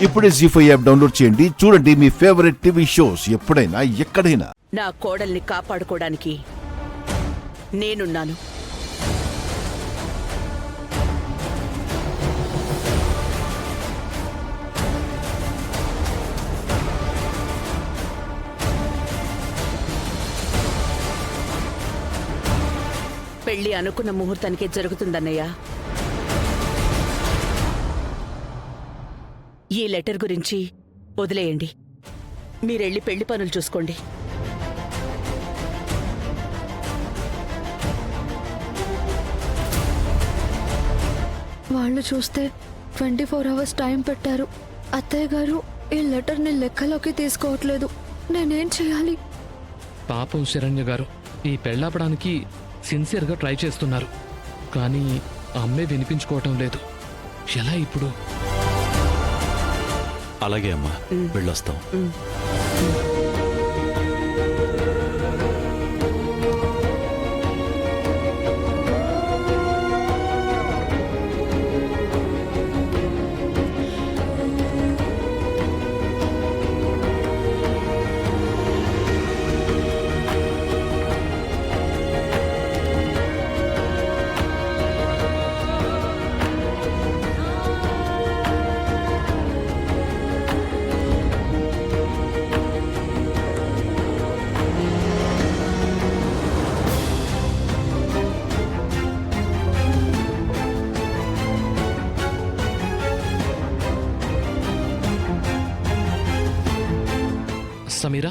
ఇప్పుడే జీ5 app download చేయండి. చూడండి మీ ఫేవరెట్ టీవీ షోస్ ఎప్పుడైనా ఎక్కడైనా. నా కోడల్ని కాపాడుకోవడానికి నేనున్నాను. పెళ్లి అనుకున్న ముహూర్తానికే జరుగుతుందన్నయ్య. ఈ లెటర్ గురించి వదిలేయండి. మీరెళ్ళి పెళ్లి పనులు చూసుకోండి. వాళ్ళు చూస్తే 24 అవర్స్ టైం పెట్టారు. అత్తయ్య గారు ఈ లెటర్ని లెక్కలోకి తీసుకోవట్లేదు. నేనేం చేయాలి? పాపం శరణ్య గారు ఈ పెళ్ళాపడానికి సిన్సియర్గా ట్రై చేస్తున్నారు, కానీ అమ్మే వినిపించుకోవటం లేదు. ఎలా ఇప్పుడు? అలాగే అమ్మా, వెళ్ళొస్తాం. సమీరా,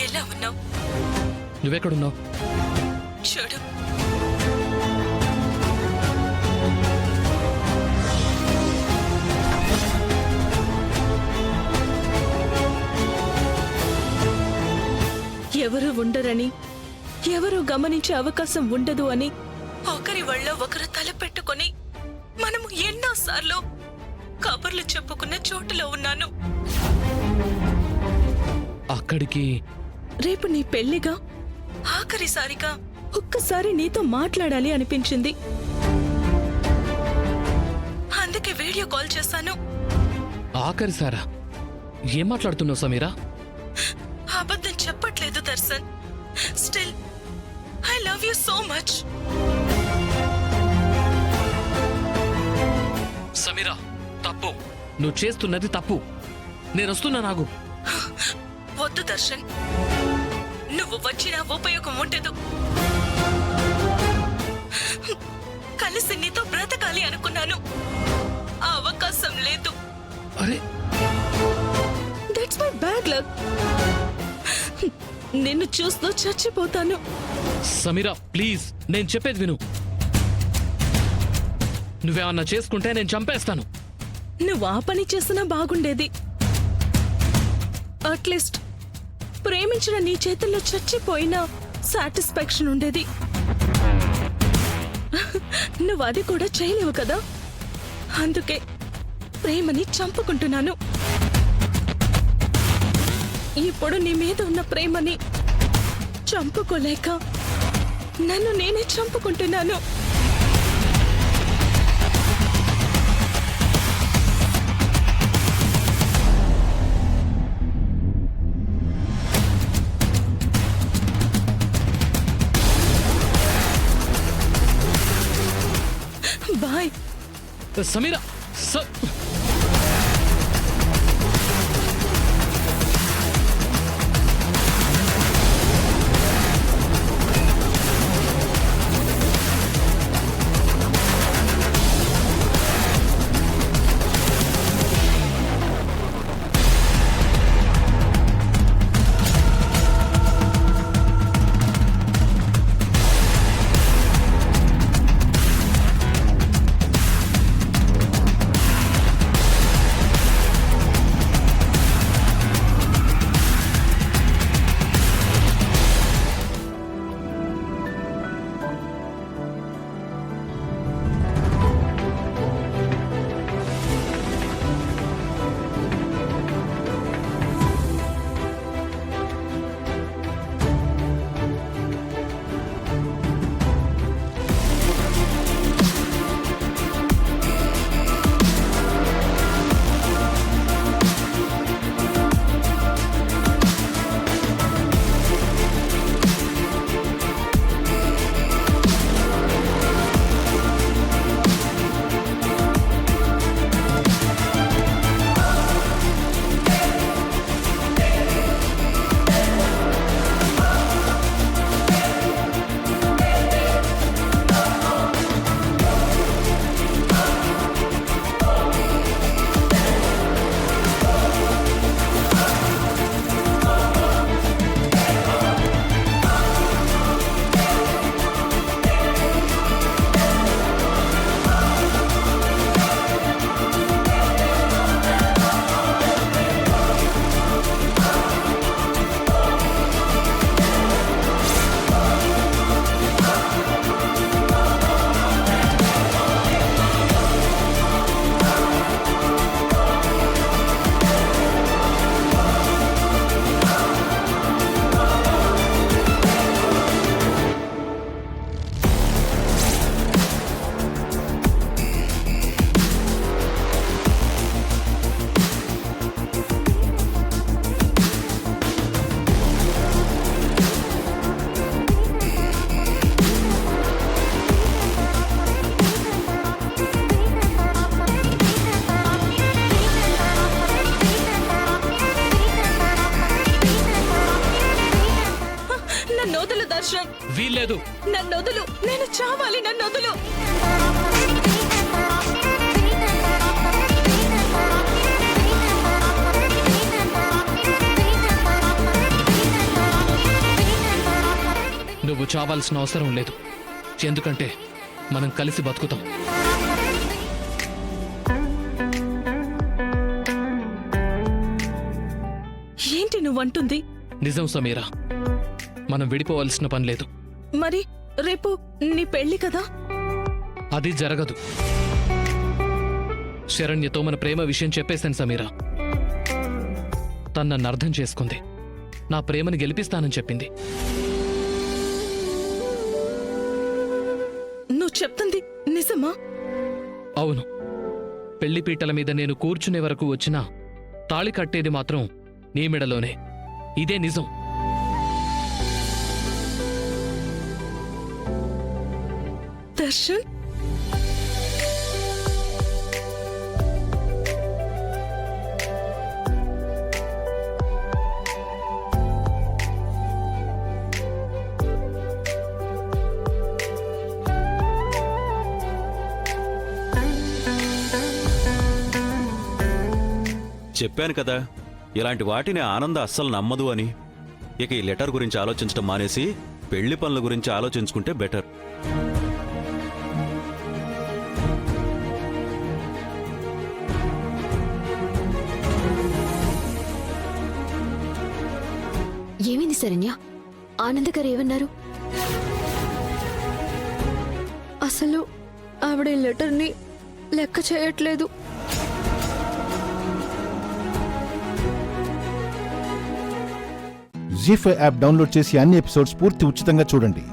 ఎలా ఉన్నావు? నువ్వెక్కడున్నావు? చూడు, ఎవరు ఉండరని, ఎవరు గమనించే అవకాశం ఉండదు అని ఒకరి వల్ల ఒకరు తలపెట్టుకుని మనము ఎన్నోసార్లు కబుర్లు చెప్పుకున్న చోటులో ఉన్నాను. అక్కడికి రేపు నీ పెళ్లిగా ఆఖరిసారిగా ఒక్కసారి నీతో మాట్లాడాలి అనిపించింది. అందుకే వీడియో కాల్ చేశాను. ఆఖరిసారా? ఏం మాట్లాడుతున్నావు సమీరా? అబద్ధం చెప్పట్లేదు Darshan. Still I love you so much. Sameera, తప్పు. నువ్వు చేస్తున్నది తప్పు. నేను వస్తున్నా. నాగు వద్దు దర్శన్, నువ్వు వచ్చినా ఉపయోగం ఉండదు. కలిసి నీతో బ్రతకాలి అనుకున్నాను, ఆ అవకాశం లేదు. అరే, దట్స్ మై బ్యాడ్ లక్. నిన్ను చూస్తూ చచ్చిపోతాను. సమీరా ప్లీజ్, నేను చెప్పేది విను. నువ్వేమన్నా చేసుకుంటే నేను చంపేస్తాను. నువ్వు ఆ పని చేసినా బాగుండేది. అట్లీస్ట్ ప్రేమించిన నీ చేతుల్లో చచ్చిపోయినా సాటిస్ఫాక్షన్ ఉండేది. నువ్వు అది కూడా చేయలేవు కదా. అందుకే ప్రేమని చంపుకుంటున్నాను. ఇప్పుడు నీ మీద ఉన్న ప్రేమని చంపుకోలేక నన్ను నేనే చంపుకుంటున్నాను. బాయ్ సమీరా. వీల్లేదు. నన్నొదులు, నేను చావాలి, నన్నొదులు. నువ్వు చావాల్సిన అవసరం లేదు. ఎందుకంటే మనం కలిసి బతుకుతాం. ఏంటి నువ్వంటుంది? నిజం సమీరా, మనం విడిపోవాల్సిన పని లేదు. మరి రేపు నీ పెళ్లి కదా? అది జరగదు. శరణ్యతో మన ప్రేమ విషయం చెప్పేశాను సమీరా. తను నన్ను అర్థం చేసుకుంది. నా ప్రేమను గెలిపిస్తానని చెప్పింది. నువ్వు చెప్తుంది నిజమా? అవును. పెళ్లిపీటల మీద నేను కూర్చునే వరకు వచ్చినా తాళి కట్టేది మాత్రం నీ మెడలోనే. ఇదే నిజం. దర్శన్, చెప్పాను కదా, ఇలాంటి వాటిని ఆనంద అస్సలు నమ్మదు అని. ఇక ఈ లెటర్ గురించి ఆలోచించడం మానేసి పెళ్లి పనుల గురించి ఆలోచించుకుంటే బెటర్. ఏమైంది శరణ్య? ఆనంద్ గారు ఏమన్నారు? అసలు ఆవిడ ఈ లెటర్ని లెక్క చేయట్లేదు. జీ5 యాప్ డౌన్లోడ్ చేసి అన్ని ఎపిసోడ్స్ పూర్తి ఉచితంగా చూడండి.